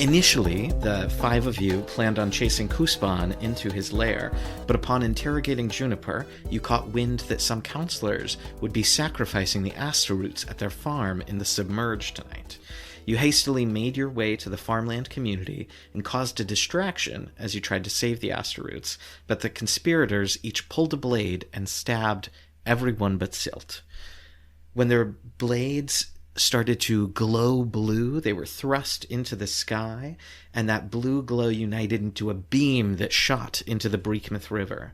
Initially, the 5 of you planned on chasing Kuzbahn into his lair, but upon interrogating Juniper, you caught wind that some counselors would be sacrificing the asteroots at their farm in the Submerge tonight. You hastily made your way to the farmland community and caused a distraction as you tried to save the asteroots, but the conspirators each pulled a blade and stabbed everyone but Silt. When their blades started to glow blue, they were thrust into the sky, and that blue glow united into a beam that shot into the Breekmouth River.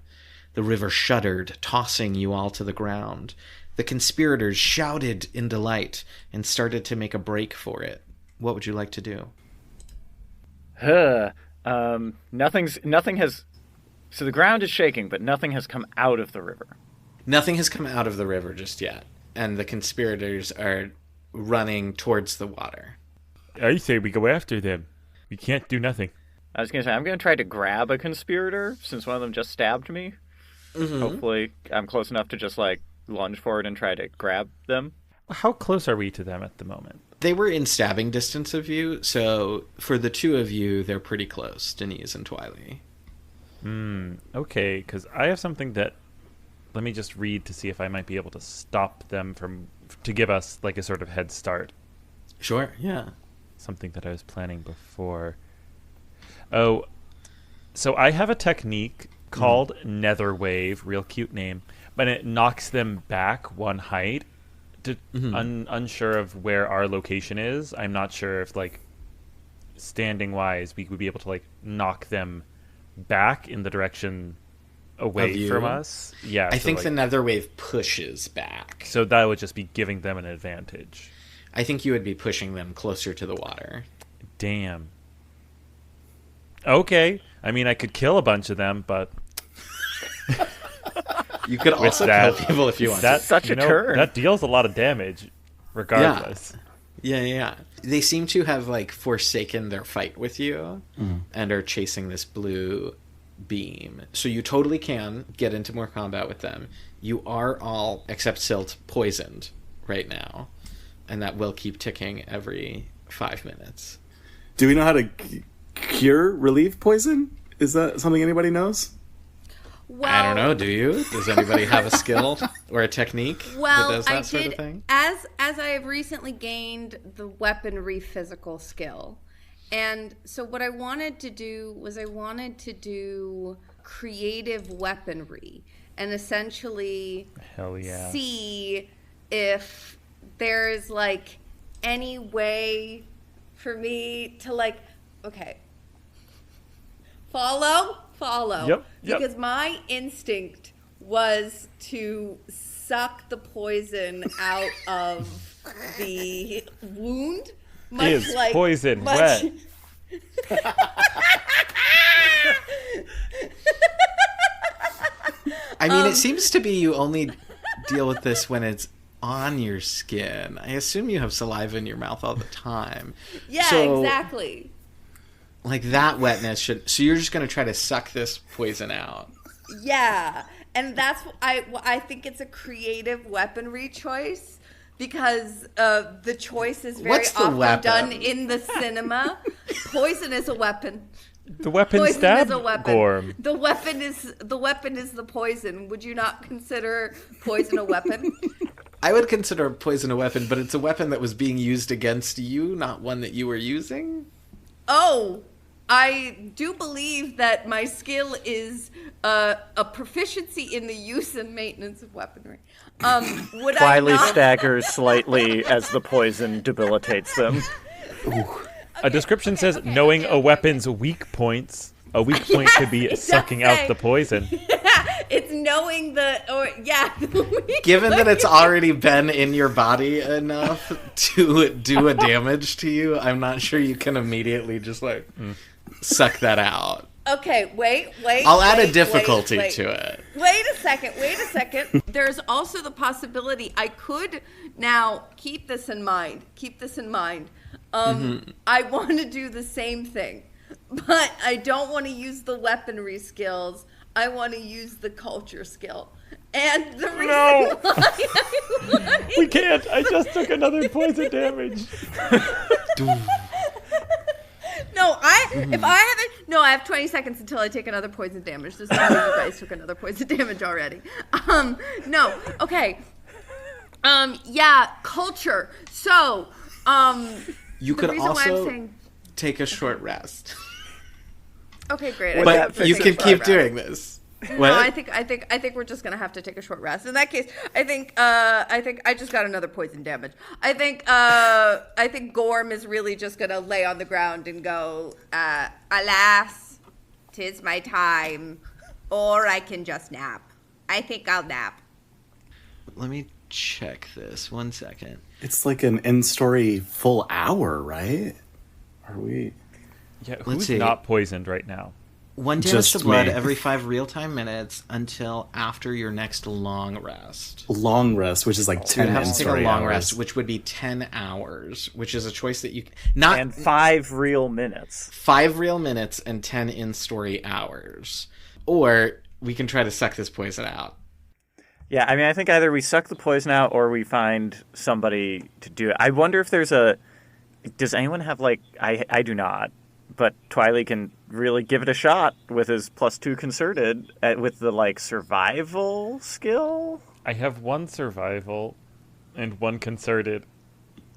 The river shuddered, tossing you all to the ground. The conspirators shouted in delight and started to make a break for it. What would you like to do? Nothing has... So the ground is shaking, but nothing has come out of the river. Nothing has come out of the river just yet, and the conspirators are running towards the water. I say we go after them. We can't do nothing. I was going to say, I'm going to try to grab a conspirator, since one of them just stabbed me. Mm-hmm. Hopefully I'm close enough to just, lunge forward and try to grab them. How close are we to them at the moment? They were in stabbing distance of you, so for the 2 of you, they're pretty close, Deniz and Twili. Okay, because I have something that... Let me just read to see if I might be able to stop them to give us a sort of head start. Sure, yeah. Something that I was planning before. Oh, so I have a technique called Nether Wave, real cute name, but it knocks them back 1 height. Unsure of where our location is. I'm not sure if, standing wise, we would be able to, knock them back in the direction away from us. Yeah, I think the Nether Wave pushes back. So that would just be giving them an advantage. I think you would be pushing them closer to the water. Damn. Okay. I mean, I could kill a bunch of them, but... You could also kill people if you want. That's such a turn. That deals a lot of damage, regardless. Yeah. They seem to have, forsaken their fight with you and are chasing this blue beam. So you totally can get into more combat with them. You are all, except Silt, poisoned right now. And that will keep ticking every 5 minutes. Do we know how to relieve poison? Is that something anybody knows? Well, I don't know, do you? Does anybody have a skill or a technique that does that sort of thing? As I have recently gained the weaponry physical skill. And so what I wanted to do was creative weaponry and essentially see if there's any way for me to follow. Yep. Because my instinct was to suck the poison out of the wound. Is poison wet? I mean, it seems to be you only deal with this when it's on your skin. I assume you have saliva in your mouth all the time. Yeah, exactly. That wetness should... So you're just going to try to suck this poison out. Yeah. And that's... I think it's a creative weaponry choice because the choice is very often done in the cinema. Poison is a weapon. The weapon stabbed Gorm. The weapon is the poison. Would you not consider poison a weapon? I would consider poison a weapon, but it's a weapon that was being used against you, not one that you were using. Oh, I do believe that my skill is a proficiency in the use and maintenance of weaponry. Twili staggers slightly as the poison debilitates them. A description says, knowing a weapon's weak points. A weak point could be sucking out the poison. It's knowing Given that it's already been in your body enough to do a damage to you, I'm not sure you can immediately just suck that out. Okay, wait. I'll add a difficulty to it. Wait a second. There's also the possibility I could now keep this in mind. I want to do the same thing, but I don't want to use the weaponry skills. I want to use the culture skill. And the reason why we can't. I just took another poison damage. No, If I haven't, no, I have 20 seconds until I take another poison damage. This is why you guys took another poison damage already. No, okay. Yeah, culture. So, you could also take a short rest. Okay, great. But you can keep doing this. What? No, I think we're just gonna have to take a short rest. In that case, I think I just got another poison damage. I think Gorm is really just gonna lay on the ground and go, alas, 'tis my time, or I can just nap. I think I'll nap. Let me check this 1 second. It's like an in-story full hour, right? Are we? Yeah, who's not poisoned right now? 1 damage to blood every 5 real-time minutes until after your next long rest. Long rest, which is like 10 you have to take a long hours. rest, which would be 10 hours, which is a choice that you not and 5 real minutes. 5 real minutes and 10 in-story hours. Or we can try to suck this poison out. Yeah, I mean, I think either we suck the poison out or we find somebody to do it. I wonder if there's does anyone have, like, I do not, but Twili can really give it a shot with his +2 concerted with the, like, survival skill. I have 1 survival and 1 concerted.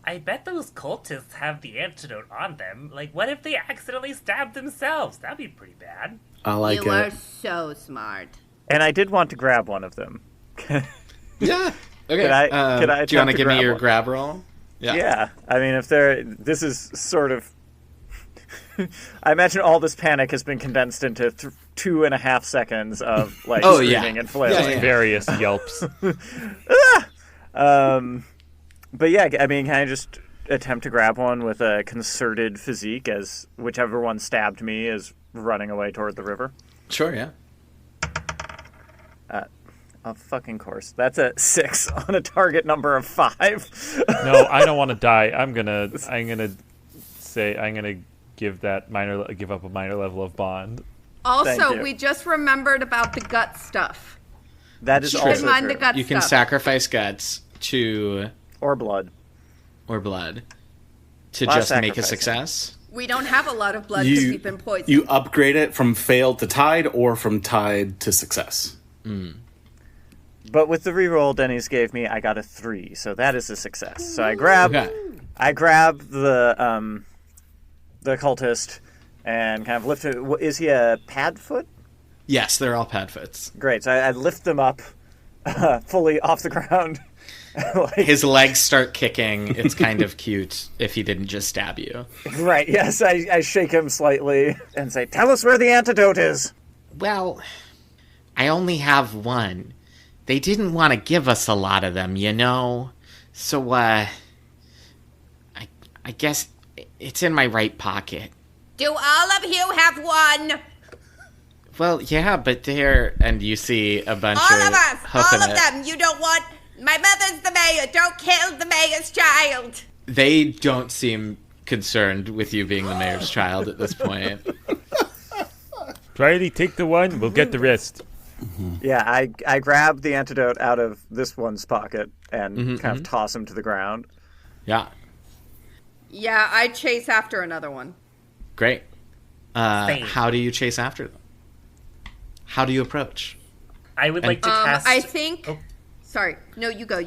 I bet those cultists have the antidote on them. Like, what if they accidentally stab themselves? That'd be pretty bad. I like You it. are so smart. And I did want to grab one of them. Yeah. Okay. Could I do you want to give me your one? grab roll? Yeah. I mean, this is sort of. I imagine all this panic has been condensed into 2.5 seconds of like screaming and flailing. Yeah. Various yelps. But yeah, I mean, can I just attempt to grab one with a concerted physique as whichever one stabbed me is running away toward the river? Sure, yeah. Of fucking course. That's a 6 on a target number of 5. No, I don't want to die. I'm gonna give up a minor level of bond. Also, we just remembered about the gut stuff. That is Keep also in mind true. the gut You can stuff. sacrifice guts to Or blood. to Lot of just make a sacrificing. success. We don't have a lot of blood because we've been poisoned. You upgrade it from failed to tied or from tied to success. But with the reroll Deniz gave me, I got a 3, so that is a success. So I grab the cultist and kind of lift him. Is he a padfoot? Yes, they're all padfoots. Great. So I lift them up fully off the ground. His legs start kicking. It's kind of cute if he didn't just stab you. Right, yes. I shake him slightly and say, "Tell us where the antidote is." Well, I only have 1. They didn't want to give us a lot of them, you know? So, I guess it's in my right pocket. Do all of you have one? Well, yeah, but there... And you see a bunch All of of us. huffing All of it. them. You don't want... My mother's the mayor. Don't kill the mayor's child. They don't seem concerned with you being the mayor's child at this point. Twili, take the 1. We'll get the rest. Yeah, I grab the antidote out of this one's pocket and kind of toss him to the ground. Yeah, Yeah, I chase after another one. great. Same. How do you chase after them? How do you approach? I would like to cast... I think... Oh. Sorry. No, you go.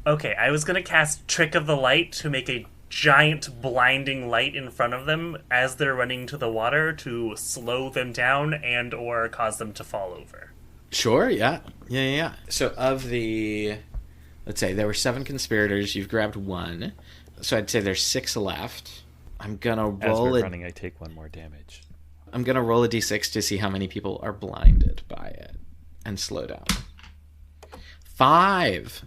Okay, I was going to cast Trick of the Light to make a giant blinding light in front of them as they're running to the water to slow them down and or cause them to fall over. Sure, yeah. So of the... Let's say there were 7 conspirators. You've grabbed 1. So I'd say there's 6 left. I'm going to As roll we're it. running, I take 1 more damage. I'm going to roll a d6 to see how many people are blinded by it and slow down. 5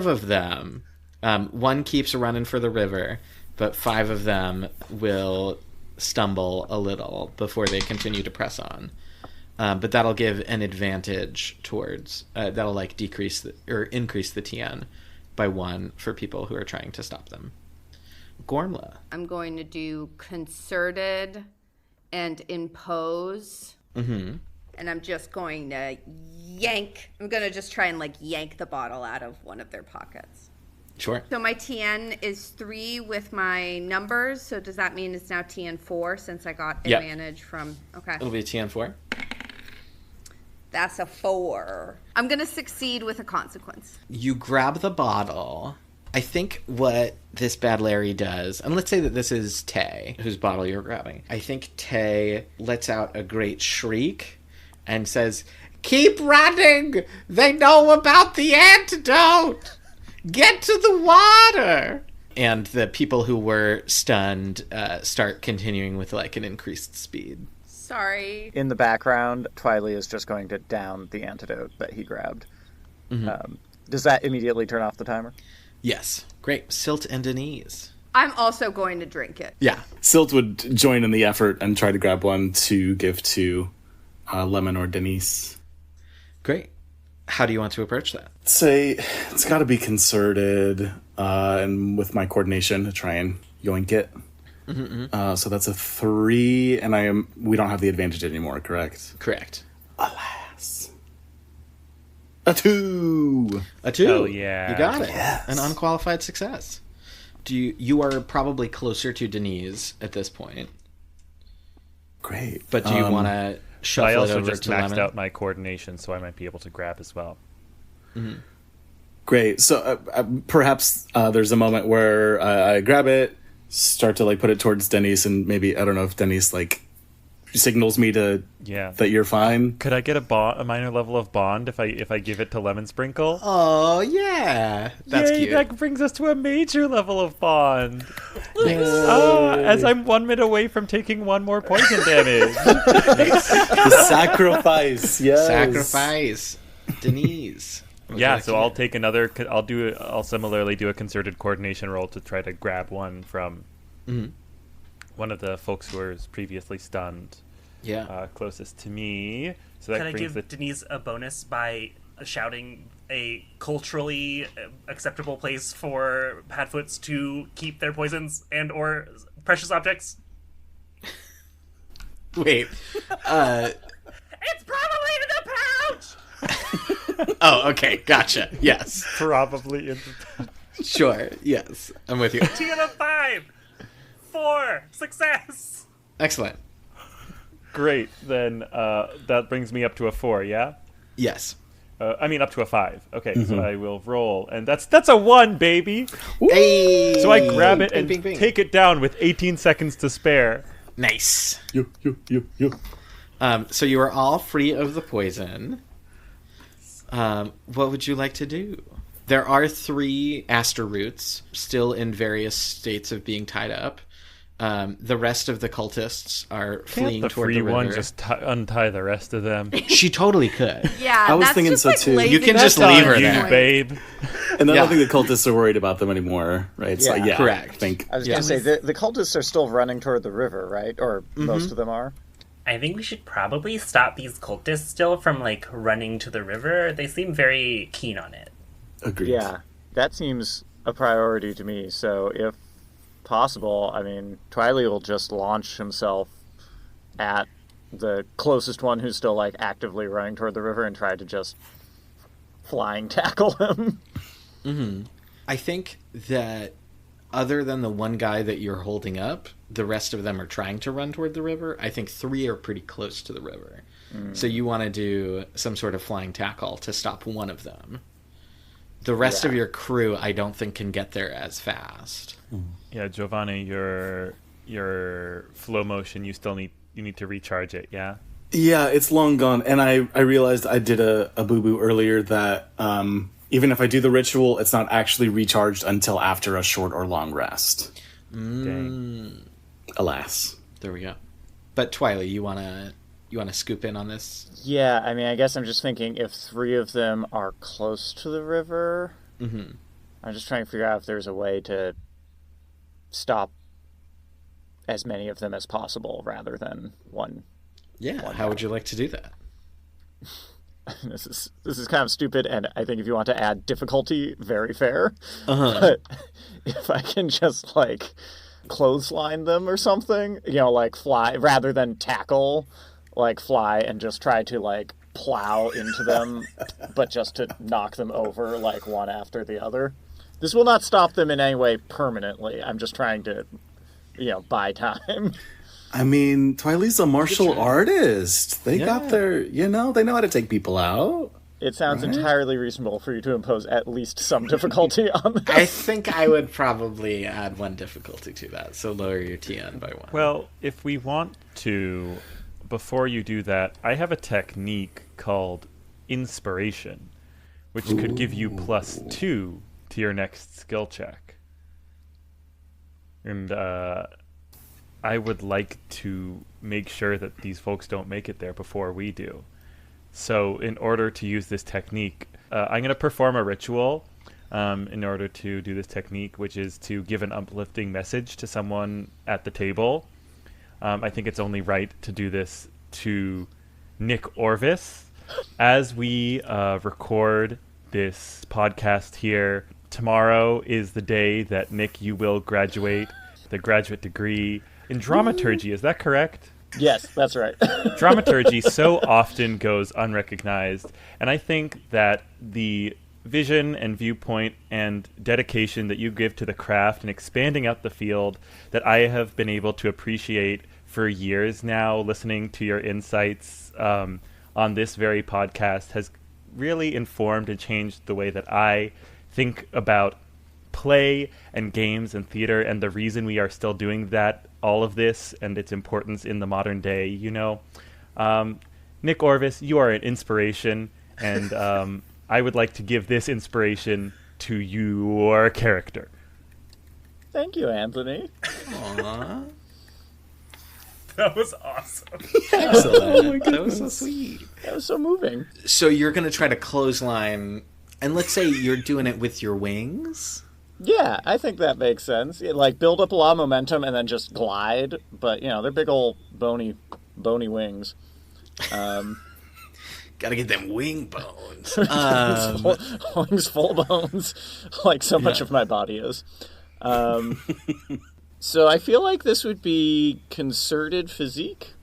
of them. 1 keeps running for the river, but 5 of them will stumble a little before they continue to press on. But that'll give an advantage towards... that'll like decrease or increase the TN by 1 for people who are trying to stop them. Gormla. I'm going to do concerted and impose. Mm-hmm. And I'm just going to yank. I'm going to just try and like yank the bottle out of one of their pockets. Sure. So my TN is 3 with my numbers. So does that mean it's now TN 4 since I got advantage from? Okay. It'll be a TN 4. That's a 4. I'm going to succeed with a consequence. You grab the bottle. I think what this bad Larry does, and let's say that this is Tay, whose bottle you're grabbing. I think Tay lets out a great shriek and says, "Keep running! They know about the antidote! Get to the water!" And the people who were stunned start continuing with like an increased speed. Sorry. In the background, Twili is just going to down the antidote that he grabbed. Does that immediately turn off the timer? Yes. Great. Silt and Deniz. I'm also going to drink it. Yeah. Silt would join in the effort and try to grab one to give to Lemon or Deniz. Great. How do you want to approach that? Say it's got to be concerted, and with my coordination to try and yoink it. So that's a 3, and we don't have the advantage anymore, correct? Correct. Alas. A 2! A 2. Hell yeah. You got it. Yes. An unqualified success. You are probably closer to Deniz at this point. Great. But do you want to shuffle I it also over just to maxed Lemon? out my coordination, so I might be able to grab as well. Great. So perhaps there's a moment where I grab it, start to like put it towards Deniz, and maybe, I don't know if Deniz like signals me to that you're fine. Could I get a minor level of bond if I give it to Lemon Sprinkle? Oh, yeah. That's Yay, cute. that brings us to a major level of bond. As I'm 1 minute away from taking 1 more poison damage. The sacrifice. Yes. Sacrifice. Deniz. Yeah, so I'll take another. I'll similarly do a concerted coordination roll to try to grab one from one of the folks who was previously stunned. Yeah. Closest to me. So that Can I brings give Deniz a bonus by shouting a culturally acceptable place for Padfoots to keep their poisons and or precious objects? Wait. It's probably in the pouch! Oh, okay. Gotcha. Yes. probably in Sure. Yes. I'm with you. T of 5! 4! Success! Excellent. Great. Then that brings me up to a 4. Yeah. Yes. Up to a 5. Okay, so I will roll, and that's a 1, baby. Hey! So I grab it Bing, and bing, bing. take it down with 18 seconds to spare. Nice. You. So you are all free of the poison. What would you like to do? There are 3 aster roots still in various states of being tied up. The rest of the cultists are fleeing the toward free the river. one just untie the rest of them. She totally could. Yeah, I was that's thinking just so, like too. lazy You can That's just leave on her you, there. babe. And I Yeah. don't think the cultists are worried about them anymore, right? So, Yeah. Correct. I think. I was going to say, the cultists are still running toward the river, right? Or most of them are? I think we should probably stop these cultists still from, like, running to the river. They seem very keen on it. Agreed. Yeah, that seems a priority to me. So if possible, Twili will just launch himself at the closest one who's still, like, actively running toward the river and try to just flying tackle him. I think that other than the one guy that you're holding up, the rest of them are trying to run toward the river. I think 3 are pretty close to the river. So you want to do some sort of flying tackle to stop one of them. The rest of your crew, I don't think, can get there as fast. Yeah, Jovane, your flow motion, you need to recharge it. Yeah. Yeah, it's long gone. And I realized I did a boo-boo earlier that even if I do the ritual, it's not actually recharged until after a short or long rest. Dang. Alas. There we go. But Twili, you wanna scoop in on this? Yeah, I guess I'm just thinking if 3 of them are close to the river, I'm just trying to figure out if there's a way to stop as many of them as possible rather than one. Yeah. How would you like to do that? This is kind of stupid, and I think if you want to add difficulty, very fair. But if I can just, like, clothesline them or something, like fly, rather than tackle, like fly and just try to, like, plow into them, but just to knock them over, like, one after the other. This will not stop them in any way permanently. I'm just trying to, buy time. I mean, Twili's a martial artist. They got their, they know how to take people out. It sounds entirely reasonable for you to impose at least some difficulty on this. I think I would probably add 1 difficulty to that, so lower your TN by 1. Well, if we want to, before you do that, I have a technique called Inspiration, which could give you +2 to your next skill check. And I would like to make sure that these folks don't make it there before we do. So in order to use this technique, I'm going to perform a ritual in order to do this technique, which is to give an uplifting message to someone at the table. I think it's only right to do this to Nick Orvis. As we record this podcast here, tomorrow is the day that, Nick, you will graduate the graduate degree in dramaturgy. Is that correct? Yes, that's right. Dramaturgy so often goes unrecognized, and I think that the vision and viewpoint and dedication that you give to the craft and expanding out the field that I have been able to appreciate for years now, listening to your insights on this very podcast, has really informed and changed the way that I think about play and games and theater, and the reason we are still doing that, all of this, and its importance in the modern day. Nick Orvis, you are an inspiration, and I would like to give this inspiration to your character. Thank you, Anthony. Aww. That was awesome. Excellent. That was so sweet. That was so moving. So you're going to try to clothesline, and let's say you're doing it with your wings? Yeah, I think that makes sense. Build up a lot of momentum and then just glide. But, they're big old bony wings. Gotta get them wing bones. Wings full bones, like so much of my body is. So I feel like this would be concerted physique.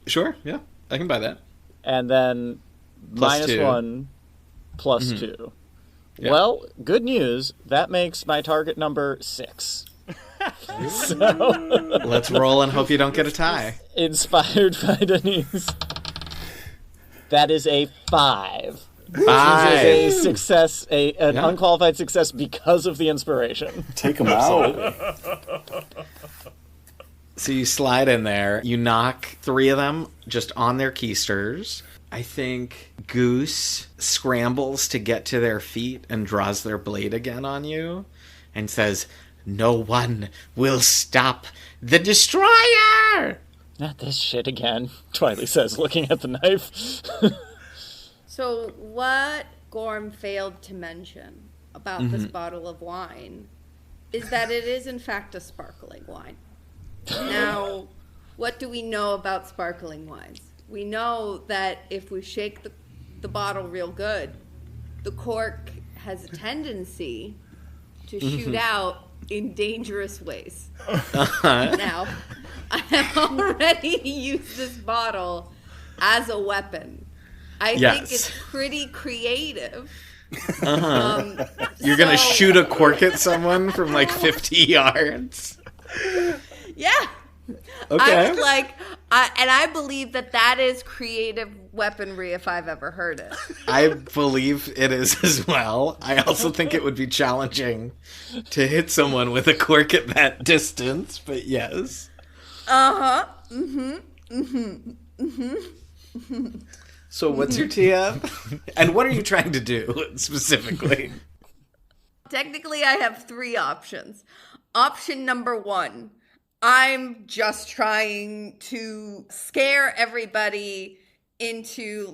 Sure, yeah. I can buy that. And then -1, +2. Yeah. Well, good news. That makes my target number 6. So, let's roll and hope you don't get a tie. Inspired by Deniz. That is a 5. 5. Which is a success, an unqualified success because of the inspiration. Take them out. So you slide in there. You knock 3 of them just on their keisters. I think Goose scrambles to get to their feet and draws their blade again on you and says, "No one will stop the destroyer!" Not this shit again, Twili says, looking at the knife. So what Gorm failed to mention about this bottle of wine is that it is in fact a sparkling wine. Now, what do we know about sparkling wines? We know that if we shake the bottle real good, the cork has a tendency to shoot out in dangerous ways. Now, I have already used this bottle as a weapon. I think it's pretty creative. You're going to shoot a cork at someone from 50 yards? Yeah. Okay. I was like, and I believe that is creative weaponry if I've ever heard it. I believe it is as well. I also think it would be challenging to hit someone with a cork at that distance, but yes. So what's your TM? And what are you trying to do specifically? Technically, I have 3 options. Option number 1. I'm just trying to scare everybody into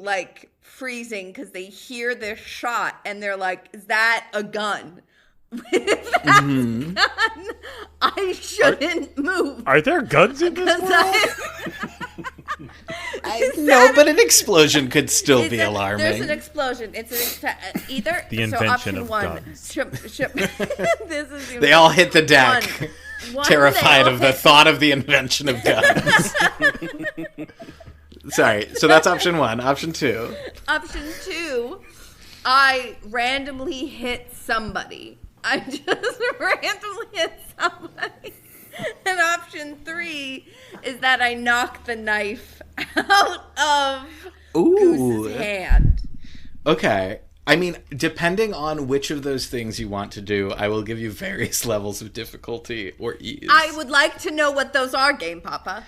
freezing because they hear this shot and they're like, "Is that a gun?" If that's gun, I shouldn't move. Are there guns in this world? No, but an explosion could still be alarming. There's an explosion. It's either the invention of guns. This is they all hit the deck. Terrified of the thought of the invention of guns. Sorry, so that's option 1. Option 2. Option 2, I randomly hit somebody. I just randomly hit somebody. And option 3 is that I knock the knife out of Goose's hand. Okay. I mean, depending on which of those things you want to do, I will give you various levels of difficulty or ease. I would like to know what those are, Game Papa.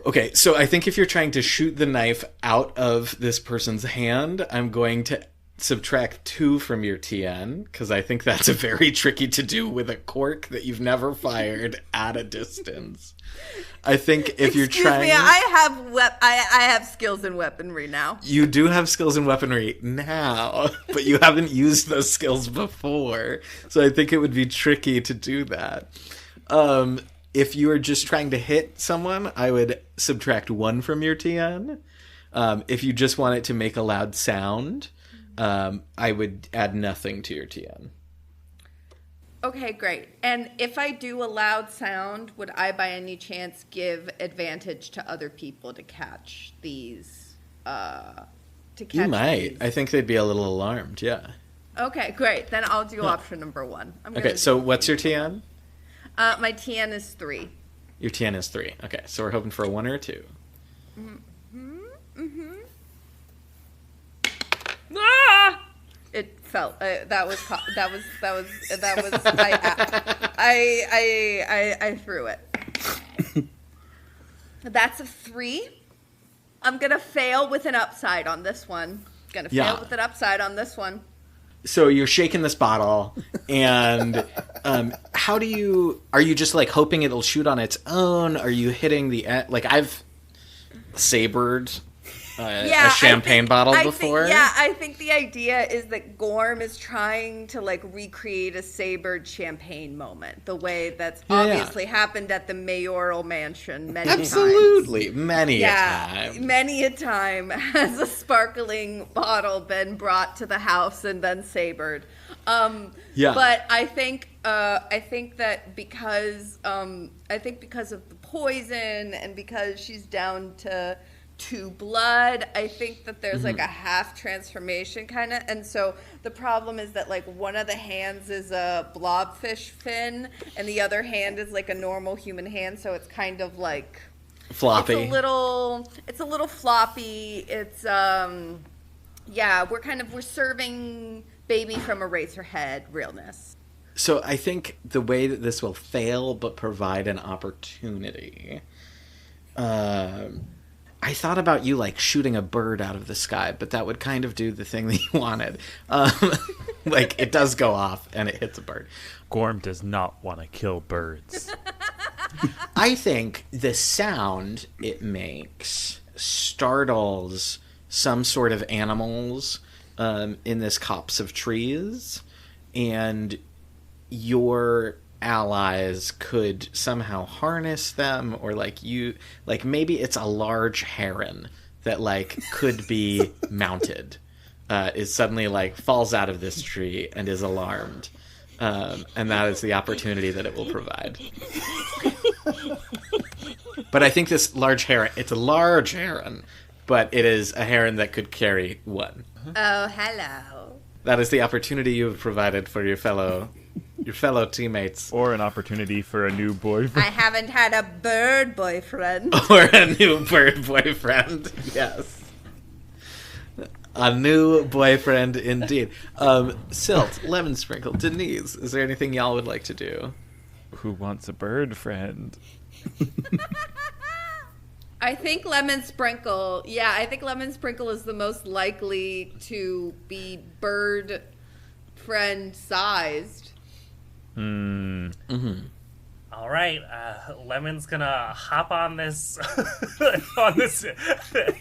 Okay, so I think if you're trying to shoot the knife out of this person's hand, I'm going to subtract 2 from your TN, because I think that's very tricky to do with a cork that you've never fired at a distance. I think if you're trying... Excuse me, I have skills in weaponry now. You do have skills in weaponry now, but you haven't used those skills before, so I think it would be tricky to do that. If you are just trying to hit someone, I would subtract 1 from your TN. If you just want it to make a loud sound, I would add nothing to your TN. Okay, great. And if I do a loud sound, would I by any chance give advantage to other people to catch these? You might. I think they'd be a little alarmed, yeah. Okay, great. Then I'll do option number 1. Okay, so what's your TN? My TN is 3. Your TN is 3. Okay, so we're hoping for a 1 or a 2. Ah! It fell. I threw it. That's a 3. I'm gonna fail with an upside on this one. Fail with an upside on this one. So you're shaking this bottle, and how do you... Are you just, like, hoping it'll shoot on its own? Are you hitting the... Like, I've sabered a champagne bottle before. I think the idea is that Gorm is trying to, like, recreate a sabered champagne moment. The way that's obviously happened at the mayoral mansion many times. Absolutely. Many a time. Many a time has a sparkling bottle been brought to the house and then sabered. But I think that because of the poison and because she's down to 2 blood, I think that there's like a half transformation kind of, and so the problem is that like one of the hands is a blobfish fin and the other hand is like a normal human hand, so it's kind of like floppy. It's a little floppy. It's we're serving baby from Eraserhead realness. So I think the way that this will fail but provide an opportunity, I thought about you, like, shooting a bird out of the sky, but that would kind of do the thing that you wanted. Like, it does go off, and it hits a bird. Gorm does not want to kill birds. I think the sound it makes startles some sort of animals in this copse of trees, and your allies could somehow harness them, or maybe it's a large heron that like could be mounted, is suddenly like falls out of this tree and is alarmed, and that is the opportunity that it will provide. But I think this large heron, it's a large heron, but it is a heron that could carry 1. Oh, hello. That is the opportunity you have provided for your fellow teammates. Or an opportunity for a new boyfriend. I haven't had a bird boyfriend. Or a new bird boyfriend, yes. A new boyfriend indeed. Silt, Lemon Sprinkle, Deniz, is there anything y'all would like to do? Who wants a bird friend? I think Lemon Sprinkle is the most likely to be bird friend sized. Mm-hmm. All right, Lemon's gonna hop on this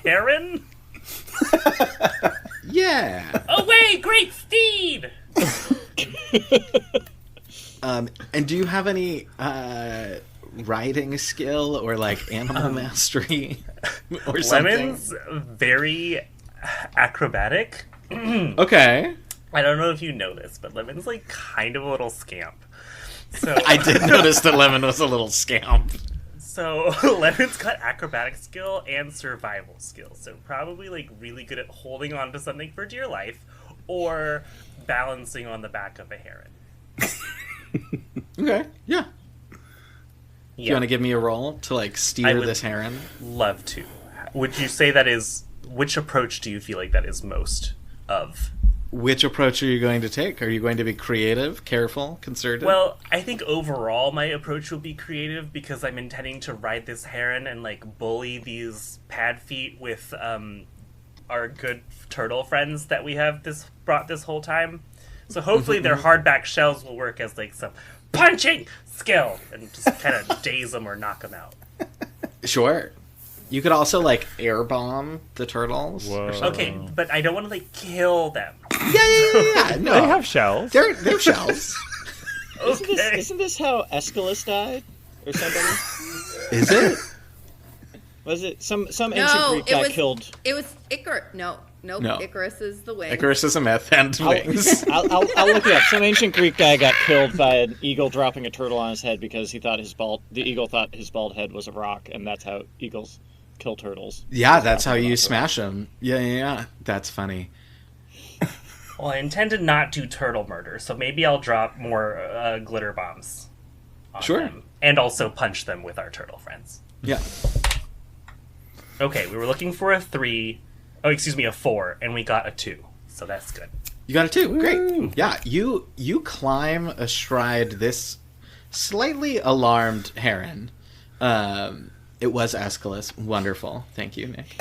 heron. Yeah. Away, great steed. And do you have any riding skill or like animal mastery or something? Lemon's very acrobatic. Okay. I don't know if you know this, but Lemon's like kind of a little scamp. So I did notice that Lemon was a little scamp. So Lemon's got acrobatic skill and survival skill. So probably like really good at holding on to something for dear life or balancing on the back of a heron. Okay, yeah. Do you want to give me a roll to, like, steer this heron? Love to. Would you say that is... Which approach do you feel like that is most of? Which approach are you going to take? Are you going to be creative, careful, concerted? Well, I think overall my approach will be creative because I'm intending to ride this heron and, like, bully these pad feet with our good turtle friends that we have brought this whole time. So hopefully their hardback shells will work as, like, some punching skill and just kind of daze them or knock them out. Sure. You could also, like, air bomb the turtles. Whoa. Okay, but I don't want to, like, kill them. Yeah. No. They have shells. They're shells. Okay. Isn't this how Aeschylus died? Or somebody? Is it? Was it some ancient Greek guy killed? It was Icarus. No. Icarus is the wing. Icarus is a myth and wings. I'll look it up. Some ancient Greek guy got killed by an eagle dropping a turtle on his head because he thought the eagle thought his bald head was a rock, and that's how eagles kill turtles. Yeah, that's how you smash them. Yeah. That's funny. Well, I intend to not do turtle murder, so maybe I'll drop more glitter bombs on them. And also punch them with our turtle friends. Yeah. Okay, we were looking for a 4, and we got a 2. So that's good. You got a 2. Great. Yeah, you climb astride this slightly alarmed heron. It was Aeschylus. Wonderful. Thank you, Nick.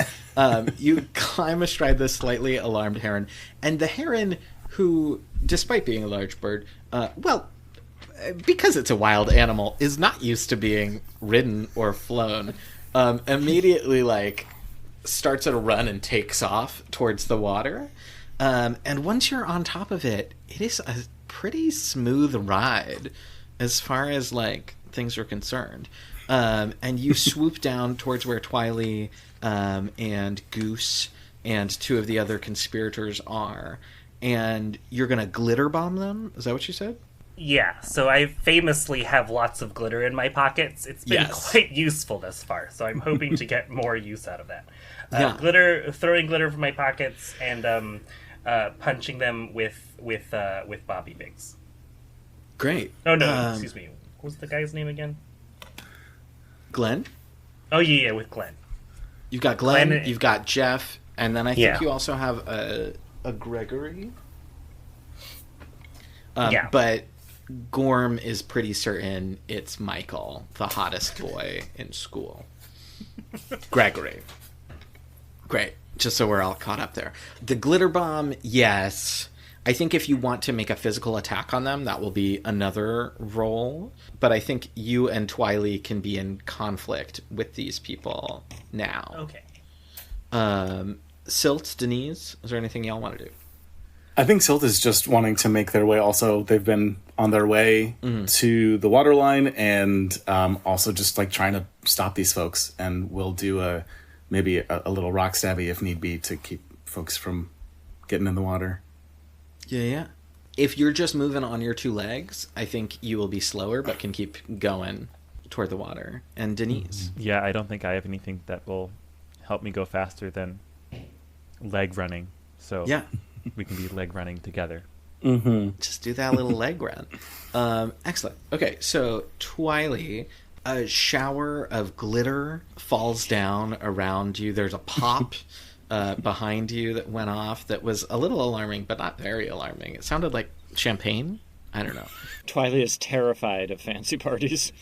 You climb astride this slightly alarmed heron, and the heron, who, despite being a large bird, because it's a wild animal, is not used to being ridden or flown, immediately, like, starts at a run and takes off towards the water. And once you're on top of it, it is a pretty smooth ride as far as, like, things are concerned. And you swoop down towards where Twili and Goose and 2 of the other conspirators are. And you're going to glitter bomb them? Is that what you said? Yeah, so I famously have lots of glitter in my pockets. It's been quite useful thus far, so I'm hoping to get more use out of that. Throwing glitter from my pockets and punching them with Bobby Bigs. Great. Oh, no, excuse me. What was the guy's name again? Glenn? Oh, yeah, with Glenn. You've got Glenn, you've got Jeff, and then I think you also have a Gregory. But Gorm is pretty certain it's Michael, the hottest boy in school. Gregory. Great. Just so we're all caught up there. The glitter bomb, yes. I think if you want to make a physical attack on them, that will be another roll. But I think you and Twili can be in conflict with these people now. Okay. Silt, Deniz, is there anything y'all want to do? I think Silt is just wanting to make their way. Also, they've been on their way to the waterline and also just, like, trying to stop these folks. And we'll do maybe a little rock stabby if need be to keep folks from getting in the water. Yeah. If you're just moving on your 2 legs, I think you will be slower, but can keep going toward the water. And Deniz? Yeah, I don't think I have anything that will help me go faster than leg running. So we can be leg running together. Just do that little leg run. Excellent. Okay, so Twili, a shower of glitter falls down around you. There's a pop behind you that went off that was a little alarming, but not very alarming. It sounded like champagne. I don't know. Twili is terrified of fancy parties.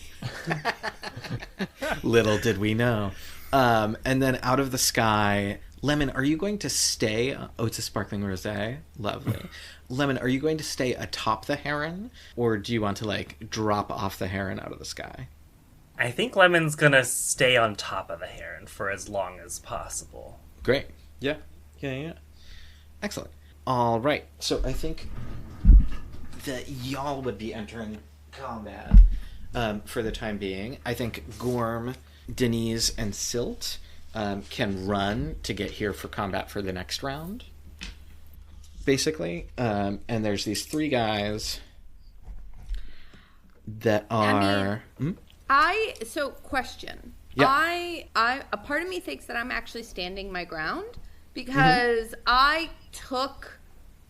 Little did we know. And then out of the sky, Lemon, are you going to stay? Oh, it's a sparkling rosé. Lovely. Lemon, are you going to stay atop the heron, or do you want to, like, drop off the heron out of the sky? I think Lemon's gonna stay on top of the heron for as long as possible. Great. Yeah. Excellent. All right. So I think that y'all would be entering combat for the time being. I think Gorm, Deniz, and Silt can run to get here for combat for the next round, basically. And there's these 3 guys that are... Question. Yeah. A part of me thinks that I'm actually standing my ground because I took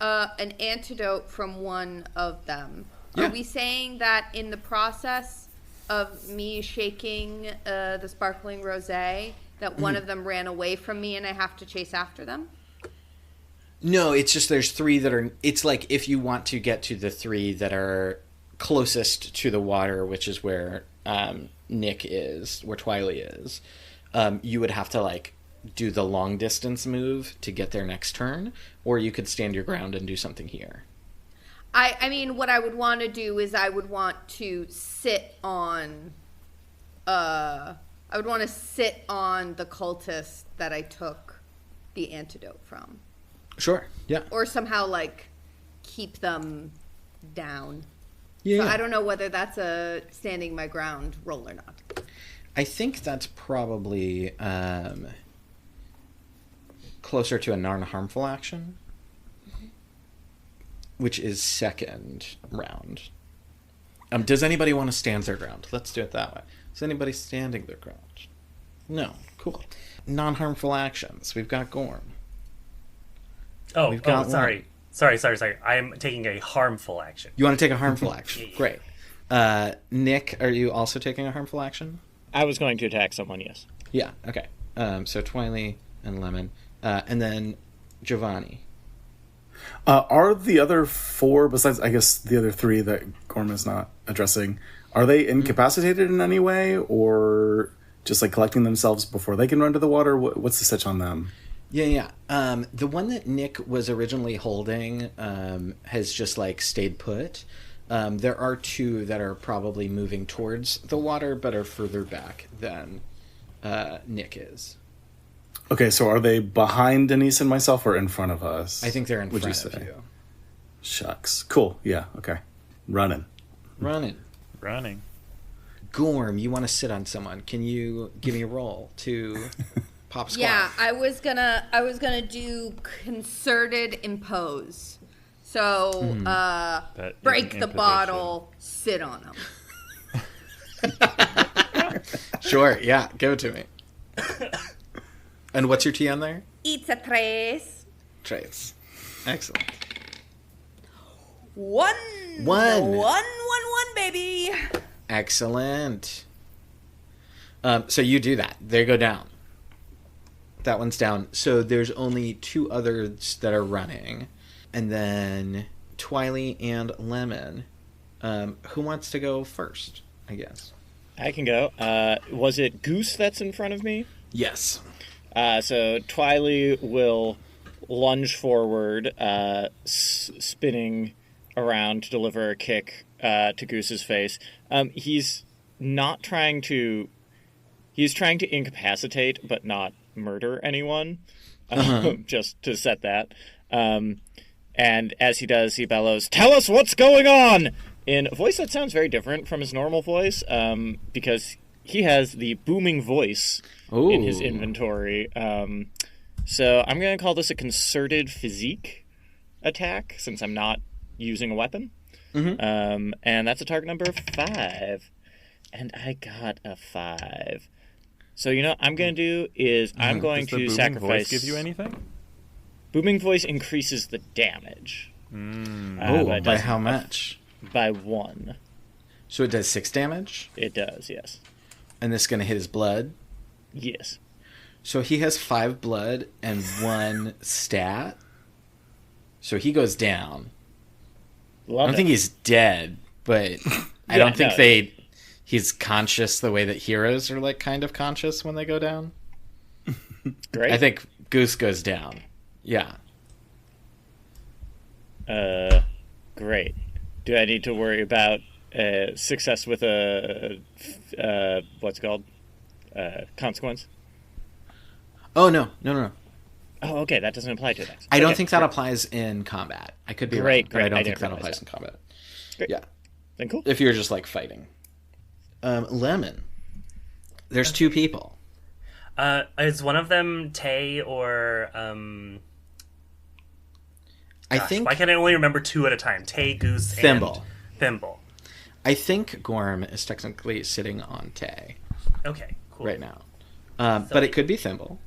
an antidote from one of them Yeah. Are we saying that in the process of me shaking the sparkling rosé, that one of them ran away from me and I have to chase after them? No, it's just there's 3 that are... It's like if you want to get to the 3 that are closest to the water, which is where Nick is, where Twili is, you would have to, like, do the long distance move to get their next turn, or you could stand your ground and do something here. I mean, what I would want to do is I would want to sit on... I would want to sit on the cultist that I took the antidote from. Sure, yeah. Or somehow, like, keep them down. Yeah. So I don't know whether that's a standing my ground roll or not. I think that's probably closer to a non-harmful action, which is second round. Does anybody want to stand their ground? Let's do it that way. Is anybody standing their ground? No. Cool. Non-harmful actions. We've got Gorm. Sorry. I am taking a harmful action. You want to take a harmful action? Great. Nick, are you also taking a harmful action? I was going to attack someone, yes. Yeah, okay. So Twili and Lemon. And then Jovane. Are the other 4, besides, I guess, the other 3 that Gorm is not addressing, are they incapacitated in any way, or just, like, collecting themselves before they can run to the water? What's the stitch on them? Yeah. The one that Nick was originally holding has just, like, stayed put. There are 2 that are probably moving towards the water, but are further back than Nick is. Okay, so are they behind Deniz and myself or in front of us? I think they're in front of you. Shucks. Cool. Yeah, okay. Running. Gorm, you want to sit on someone. Can you give me a roll to pop squat? Yeah, I was gonna do concerted impose. So break the bottle, sit on them. Sure, yeah, give it to me. And what's your T on there? It's a tres. Traits. Excellent. One, baby. Excellent. So you do that. They go down. That one's down. So there's only 2 others that are running. And then Twili and Lemon. Who wants to go first, I guess? I can go. Was it Goose that's in front of me? Yes. So Twili will lunge forward, spinning around to deliver a kick to Goose's face. He's trying to incapacitate but not murder anyone, just to set that. And as he does, he bellows, "Tell us what's going on!" in a voice that sounds very different from his normal voice, because he has the booming voice in his inventory. So I'm going to call this a concerted physique attack, since I'm not using a weapon. And that's a target number 5. And I got a 5. So, you know what I'm going to do is I'm going to sacrifice... Does the booming voice give you anything? Booming voice increases the damage. By how much? By 1. So it does 6 damage? It does, yes. And this is going to hit his blood? Yes. So he has 5 blood and 1 stat. So he goes down. I don't think he's dead, but I don't think he's conscious the way that heroes are, like, kind of conscious when they go down. Great. I think Goose goes down. Yeah. Great. Do I need to worry about success with a what's it called? Consequence? Oh, no. Oh, okay. That doesn't apply to next. I don't think that applies in combat. I could be wrong, but I don't think that applies in combat. Great. Yeah. Then cool. If you're just, like, fighting. Lemon. There's 2 people. Is one of them Tay or I think... Why can't I only remember 2 at a time? Tay, Goose, Thimble. and Thimble. I think Gorm is technically sitting on Tay. Okay, cool. Right now. But it could be Thimble.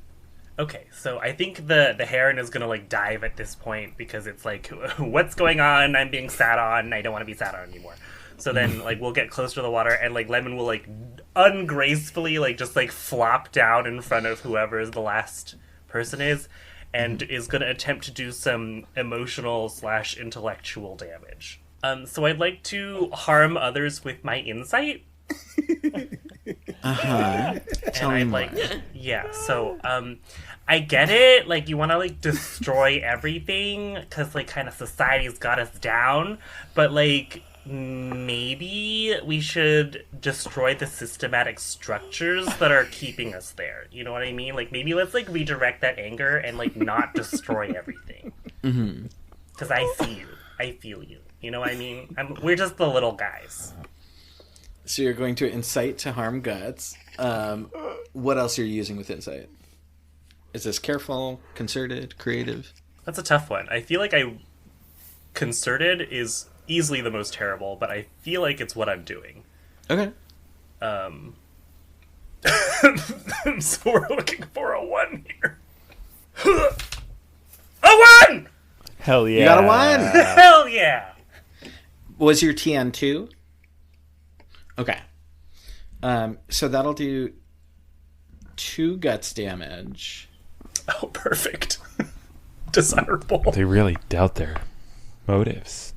Okay, so I think the heron is gonna like dive at this point because it's like, what's going on? I'm being sat on. I don't want to be sat on anymore. So then like we'll get closer to the water and like Lemon will like ungracefully like just like flop down in front of whoever the last person is, and is gonna attempt to do some emotional / intellectual damage. So I'd like to harm others with my insight. Tell me more. So I get it, like you want to like destroy everything because like kind of society's got us down, but like maybe we should destroy the systematic structures that are keeping us there. You know what I mean? Like maybe let's like redirect that anger and like not destroy everything. Because I see you, I feel you. You know what I mean? We're just the little guys. So you're going to incite to harm Guts. What else are you using with insight? Is this careful, concerted, creative? That's a tough one. I feel like concerted is easily the most terrible, but I feel like it's what I'm doing. Okay. So we're looking for a 1 here. A 1! Hell yeah. You got a 1! Hell yeah! Was your TN 2? Okay. So that'll do 2 guts damage. Oh, perfect. Desirable. They really doubt their motives.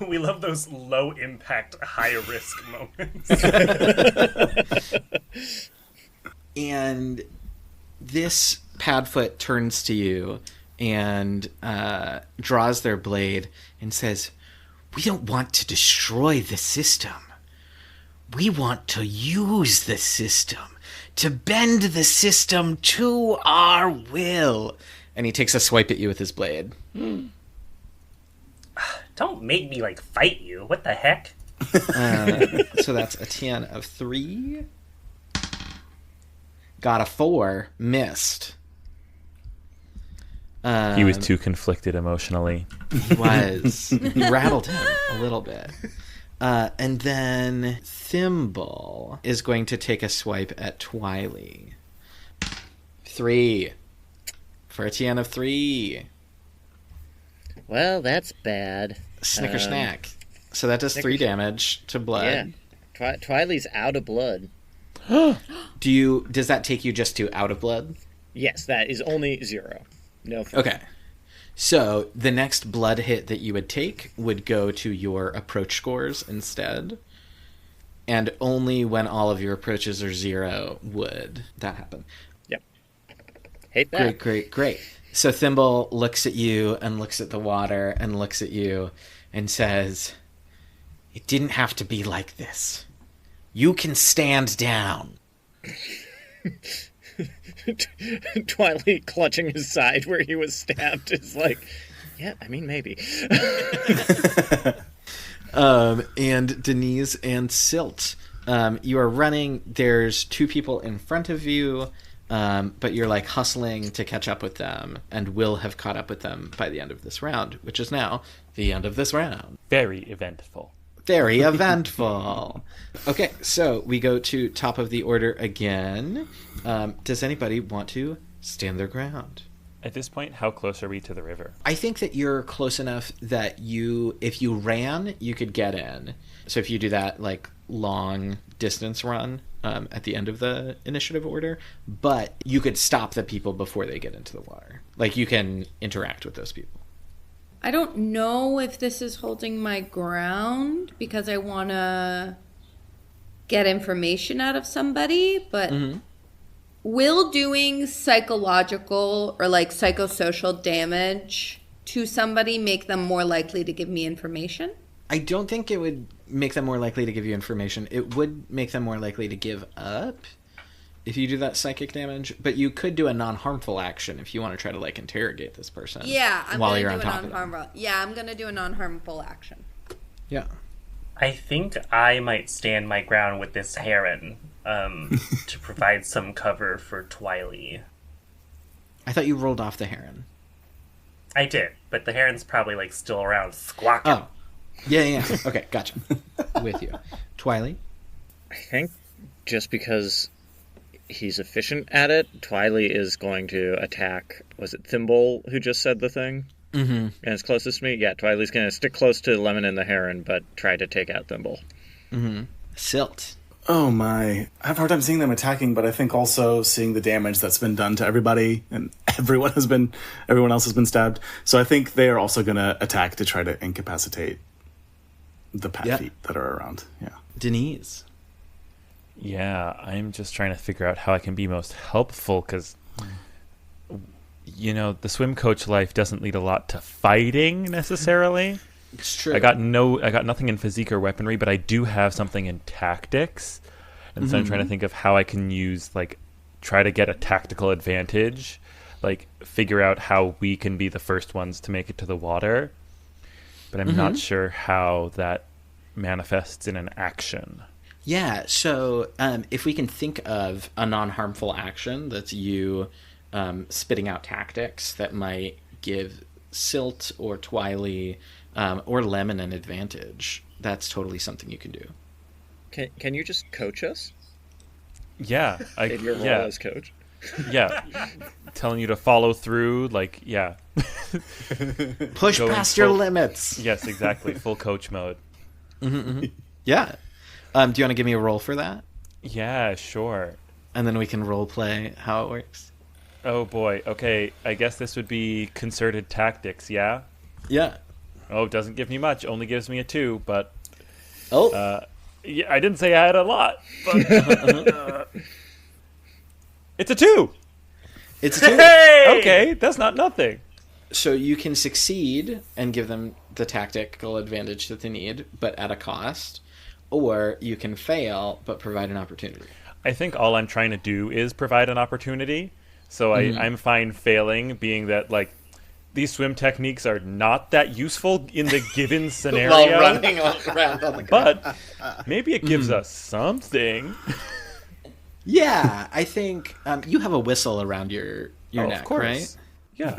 We love those low impact, high risk moments. And this Padfoot turns to you and draws their blade and says, "We don't want to destroy the system. We want to use the system, to bend the system to our will." And he takes a swipe at you with his blade. Don't make me, like, fight you. What the heck? So that's a 10 of 3. Got a 4. Missed. He was too conflicted emotionally. He was. You rattled him a little bit. And then Thimble is going to take a swipe at Twili. 3. For a TN of 3. Well, that's bad. Snicker snack. So that does 3 damage to blood. Yeah. Twili's out of blood. Does that take you just to out of blood? Yes, that is only 0. No. Okay. So the next blood hit that you would take would go to your approach scores instead. And only when all of your approaches are 0 would that happen. Yep. Hate that. Great. So Thimble looks at you and looks at the water and looks at you and says, "It didn't have to be like this. You can stand down." Twili clutching his side where he was stabbed is like, yeah, I mean, maybe. And Deniz and Silt, you are running. There's 2 people in front of you, but you're like hustling to catch up with them and will have caught up with them by the end of this round, which is now the end of this round. Very eventful. Very eventful. Okay, so we go to top of the order again. Does anybody want to stand their ground? At this point, how close are we to the river? I think that you're close enough that if you ran, you could get in. So if you do that like long distance run at the end of the initiative order, but you could stop the people before they get into the water. Like you can interact with those people. I don't know if this is holding my ground because I want to get information out of somebody, but will doing psychological or like psychosocial damage to somebody make them more likely to give me information? I don't think it would make them more likely to give you information. It would make them more likely to give up if you do that psychic damage, but you could do a non-harmful action if you want to try to like interrogate this person. Yeah, I'm while gonna you're do on a top of them. non-harmful. Yeah, I'm gonna do a non-harmful action. Yeah. I think I might stand my ground with this heron to provide some cover for Twili. I thought you rolled off the heron. I did, but the heron's probably like still around squawking. Oh. Yeah. Okay, gotcha. With you. Twili? I think just because he's efficient at it. Twili is going to attack, was it Thimble who just said the thing? Mm-hmm. And it's closest to me? Yeah, Twili's going to stick close to Lemon and the Heron, but try to take out Thimble. Mm-hmm. Silt. Oh my. I have a hard time seeing them attacking, but I think also seeing the damage that's been done to everybody, and everyone else has been stabbed. So I think they are also going to attack to try to incapacitate the pat feet that are around. Yeah. Deniz. Yeah, I'm just trying to figure out how I can be most helpful, because, the swim coach life doesn't lead a lot to fighting necessarily. It's true. I got nothing in physique or weaponry, but I do have something in tactics. And so I'm trying to think of how I can use, try to get a tactical advantage, figure out how we can be the first ones to make it to the water. But I'm not sure how that manifests in an action. Yeah, so if we can think of a non-harmful action that's you spitting out tactics that might give Silt or Twili or Lemon an advantage, that's totally something you can do. Can you just coach us? Yeah. In your role as coach? Yeah. Telling you to follow through, Push past your limits. Yes, exactly. Full coach mode. Yeah. Do you want to give me a roll for that? Yeah, sure. And then we can role play how it works. Oh boy. Okay, I guess this would be concerted tactics, yeah? Yeah. Oh, it doesn't give me much. Only gives me a 2, but... yeah, I didn't say I had a lot, but... it's a 2! It's a 2. Hey! Okay, that's not nothing. So you can succeed and give them the tactical advantage that they need, but at a cost. Or you can fail, but provide an opportunity. I think all I'm trying to do is provide an opportunity. So I'm fine failing, being that, these swim techniques are not that useful in the given scenario. While running around on the ground. But maybe it gives us something. Yeah, I think you have a whistle around your neck, of course. Right? Yeah.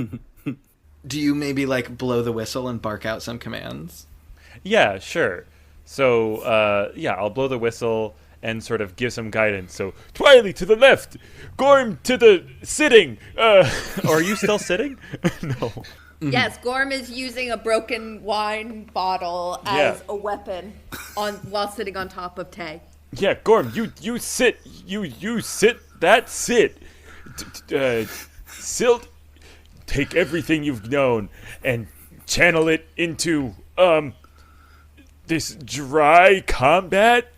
Do you maybe, blow the whistle and bark out some commands? Yeah, sure. So, I'll blow the whistle and sort of give some guidance. So, Twili to the left, Gorm to the sitting. Are you still sitting? No. Yes, Gorm is using a broken wine bottle as a weapon while sitting on top of Tay. Yeah, Gorm, you sit. You sit. That's sit. Silt, take everything you've known and channel it into this dry combat.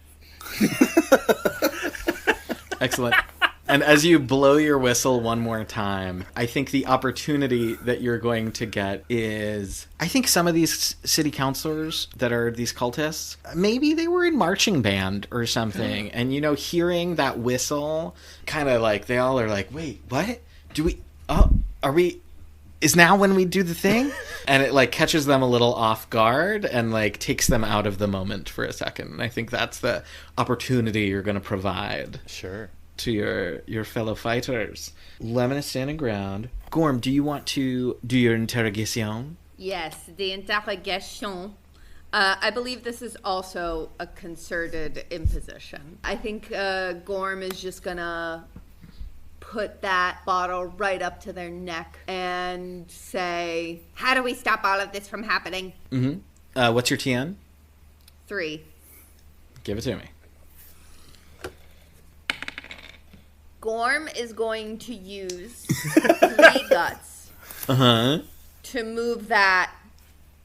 Excellent. And as you blow your whistle one more time, I think the opportunity that you're going to get is, I think some of these city councilors that are these cultists, maybe they were in marching band or something. And, hearing that whistle, kind of they all are like, wait, what? Is now when we do the thing? And it catches them a little off guard and takes them out of the moment for a second. And I think that's the opportunity you're going to provide. Sure. To your fellow fighters. Lemon is standing ground. Gorm, do you want to do your interrogation? Yes, the interrogation. I believe this is also a concerted imposition. I think Gorm is just gonna put that bottle right up to their neck and say, how do we stop all of this from happening? Mm-hmm. What's your TN? 3. Give it to me. Gorm is going to use 3 guts to move that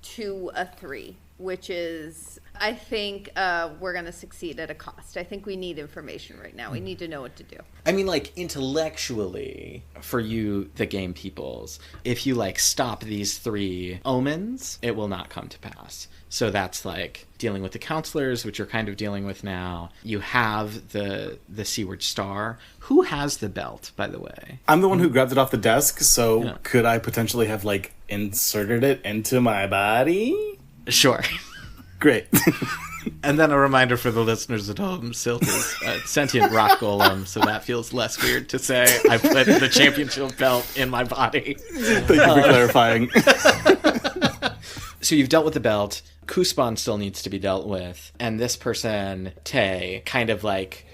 to a 3, which is, I think we're going to succeed at a cost. I think we need information right now. We need to know what to do. I mean, intellectually, for you, the game peoples, if you, stop these 3 omens, it will not come to pass. So that's, dealing with the counselors, which you're kind of dealing with now. You have the Seaward Star. Who has the belt, by the way? I'm the one who grabbed it off the desk, so could I potentially have, inserted it into my body? Sure. Great. And then a reminder for the listeners at home, Silt is a sentient rock golem, so that feels less weird to say. I put the championship belt in my body. Thank you for clarifying. So you've dealt with the belt. Kuzbahn still needs to be dealt with. And this person, Tay, kind of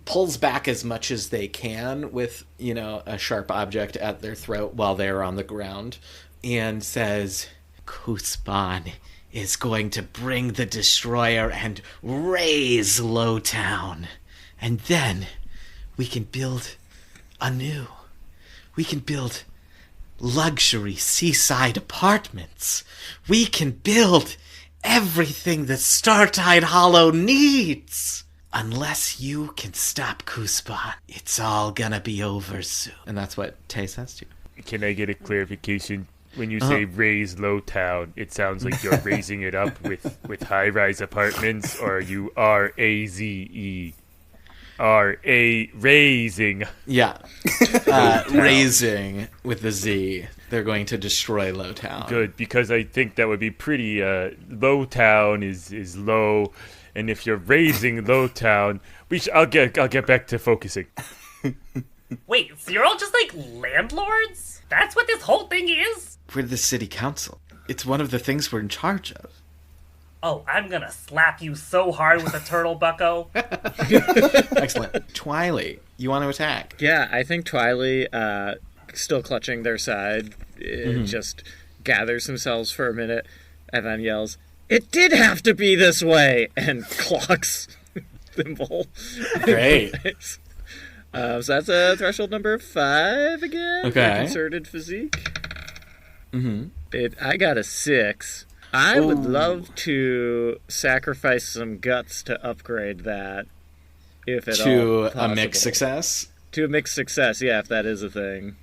pulls back as much as they can with, a sharp object at their throat while they're on the ground, and says, Kuzbahn is going to bring the destroyer and raise Lowtown. And then we can build anew. We can build luxury seaside apartments. We can build everything that Startide Hollow needs. Unless you can stop Kuzbahn, it's all gonna be over soon. And that's what Tay says to you. Can I get a clarification? When you say raise Lowtown, it sounds like you're raising it up with high-rise apartments, or you R-A-Z-E. Raising. Yeah. Raising with the Z. They're going to destroy Lowtown. Good, because I think that would be pretty... Lowtown is low, and if you're raising Lowtown... I'll get back to focusing. Wait, so you're all just like landlords? That's what this whole thing is? We're the city council. It's one of the things we're in charge of. Oh, I'm gonna slap you so hard with a turtle, bucko. Excellent. Twili, you want to attack? Yeah, I think Twili, still clutching their side, just gathers themselves for a minute and then yells, "It did have to be this way!" and clocks Thimble. Great. So that's a threshold number 5 again. Okay. Concerted physique. I got a 6. I would love to sacrifice some guts to upgrade that, if at all To possible. a mixed success? To a mixed success, yeah, if that is a thing.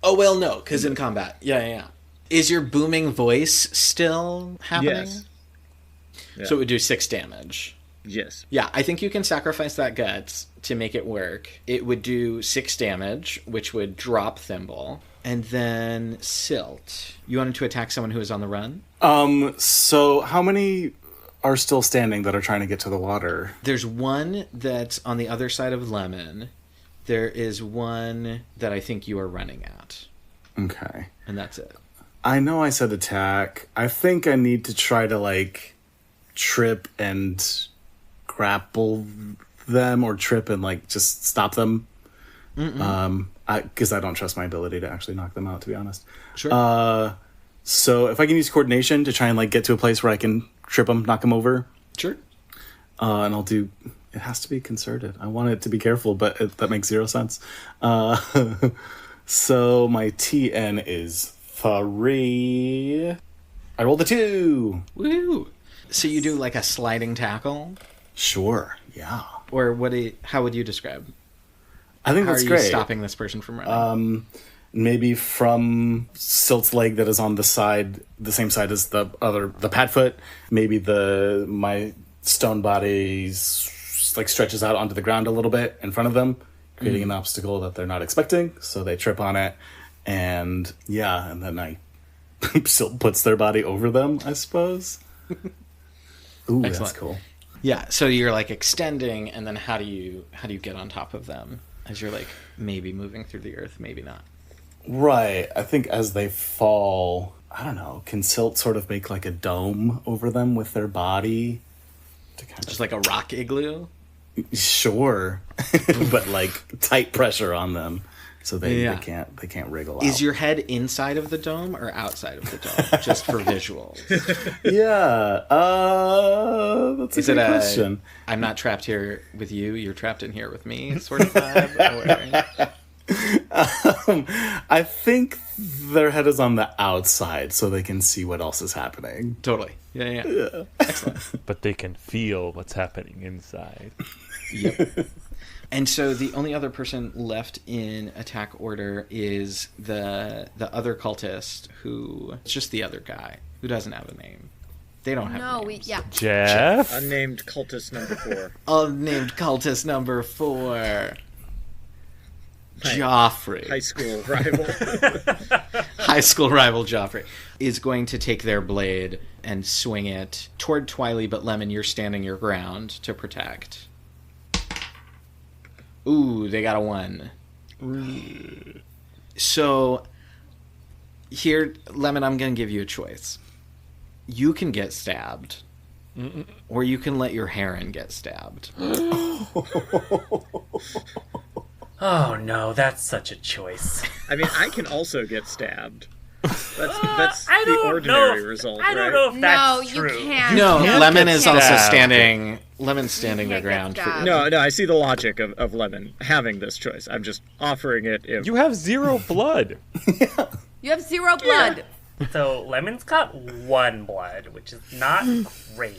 Oh, well, no, because in combat. Yeah. Is your booming voice still happening? Yes. Yeah. So it would do 6 damage. Yes. Yeah, I think you can sacrifice that guts to make it work. It would do 6 damage, which would drop Thimble. And then Silt. You wanted to attack someone who is on the run? So how many are still standing that are trying to get to the water? There's one that's on the other side of Lemon. There is one that I think you are running at. Okay. And that's it. I know I said attack. I think I need to try to, trip and grapple them, or trip and, just stop them. Because I don't trust my ability to actually knock them out, to be honest. Sure. So if I can use coordination to try and get to a place where I can trip them, knock them over. Sure. And I'll do. It has to be concerted. I want it to be careful, but that makes 0 sense. So my TN is 3. I rolled a 2. Woo! So you do a sliding tackle? Sure. Yeah. Or how would you describe? I think How that's are great. you stopping this person from running? Maybe from Silt's leg that is on the side, the same side as the pad foot. Maybe my stone body stretches out onto the ground a little bit in front of them, creating an obstacle that they're not expecting. So they trip on it, and then Silt puts their body over them, I suppose. Ooh, Excellent. That's cool. Yeah, so you're extending, and then how do you get on top of them as you're maybe moving through the earth, maybe not? Right. I think as they fall, I don't know, can Silt sort of make a dome over them with their body? To kind Just a rock igloo? Sure. But tight pressure on them so they can't wriggle out. Is your head inside of the dome or outside of the dome? Just for visuals. Yeah. That's a good question. I'm not trapped here with you, you're trapped in here with me sort of vibe? I think their head is on the outside so they can see what else is happening. Totally. Yeah. Excellent. But they can feel what's happening inside. Yep. And so the only other person left in attack order is the other cultist it's just the other guy who doesn't have a name. They don't have names. Jeff? Unnamed cultist number 4. Unnamed cultist number 4. Joffrey. High school rival. High school rival Joffrey is going to take their blade and swing it toward Twili, but Lemon, you're standing your ground to protect. Ooh, they got a 1. So here, Lemon, I'm going to give you a choice. You can get stabbed or you can let your heron get stabbed. Oh no, that's such a choice. I mean, I can also get stabbed. That's I the don't ordinary know result, I don't right? know if No, that's you true. can't. No, You Lemon can't is get also stabbed. standing. Lemon's standing their You can't ground. get For, stabbed. No, I see the logic of Lemon having this choice. I'm just offering it if... You have 0 blood. You have 0 blood. So Lemon's got 1 blood, which is not great.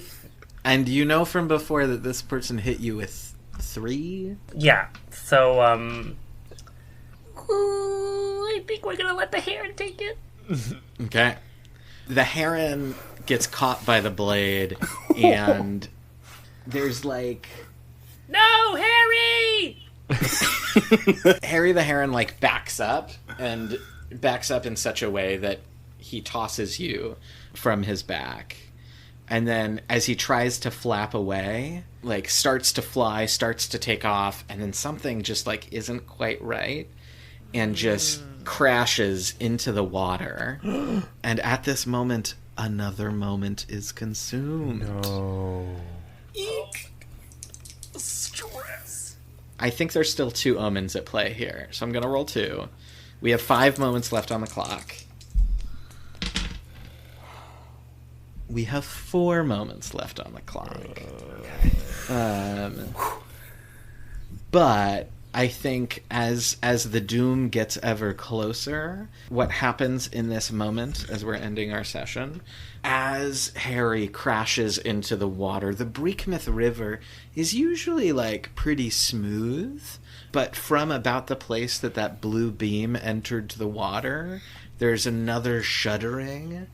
And you know from before that this person hit you with 3? Yeah. So I think we're gonna let the heron take it. Okay. The heron gets caught by the blade, and there's like... No, Harry! Harry the heron like backs up in such a way that he tosses you from his back. And then as he tries to flap away, like starts to fly, starts to take off, and then something just like isn't quite right and just crashes into the water. And at this moment, another moment is consumed. No. Stress. I think there's still 2 omens at play here, so I'm going to roll 2. We have 5 moments left on the clock. We have 4 moments left on the clock. But I think as the doom gets ever closer, what happens in this moment as we're ending our session, as Harry crashes into the water, the Breakmouth River is usually like pretty smooth, but from about the place that blue beam entered the water, there's another shuddering,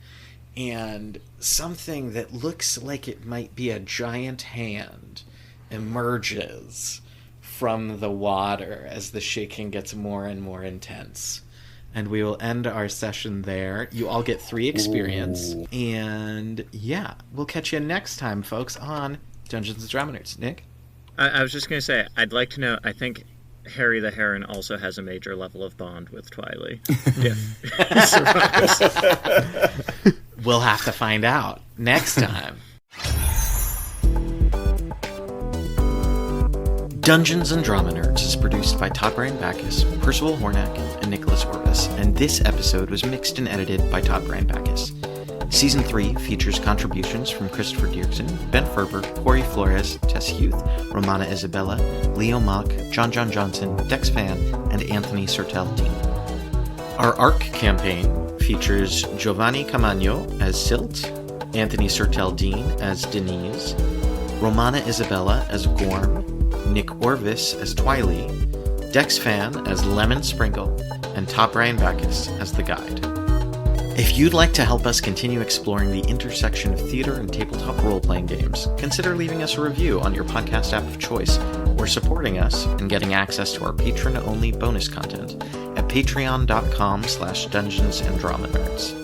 and something that looks like it might be a giant hand emerges from the water as the shaking gets more and more intense. And we will end our session there. You all get 3 experience. Ooh. And yeah, we'll catch you next time, folks, on Dungeons and Dragons. Nick? I was just going to say, I'd like to know, I think Harry the Heron also has a major level of bond with Twili. If he survives. We'll have to find out next time. Dungeons and Drama Nerds is produced by Todd Brian Backus, Percival Hornak, and Nicholas Orvis, and this episode was mixed and edited by Todd Brian Backus. Season 3 features contributions from Christopher Diercksen, Ben Ferber, Kory Flores, Tess Huth, Romana Isabella, Leo Mock, Jon Jon Johnson, Dex Phan, and Anthony Sertel Dean. Our ARC campaign features Jovane Camaaño as Silt, Anthony Sertel Dean as Deniz, Romana Isabella as Gorm, Nick Orvis as Twili, Dex Phan as Lemon Sprinkle, and Todd Brian Backus as the guide. If you'd like to help us continue exploring the intersection of theater and tabletop role-playing games, consider leaving us a review on your podcast app of choice, or supporting us and getting access to our patron-only bonus content at patreon.com/Dungeons and Drama Nerds.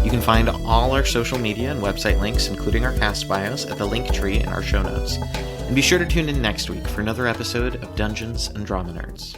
You can find all our social media and website links, including our cast bios, at the link tree in our show notes. And be sure to tune in next week for another episode of Dungeons and Drama Nerds.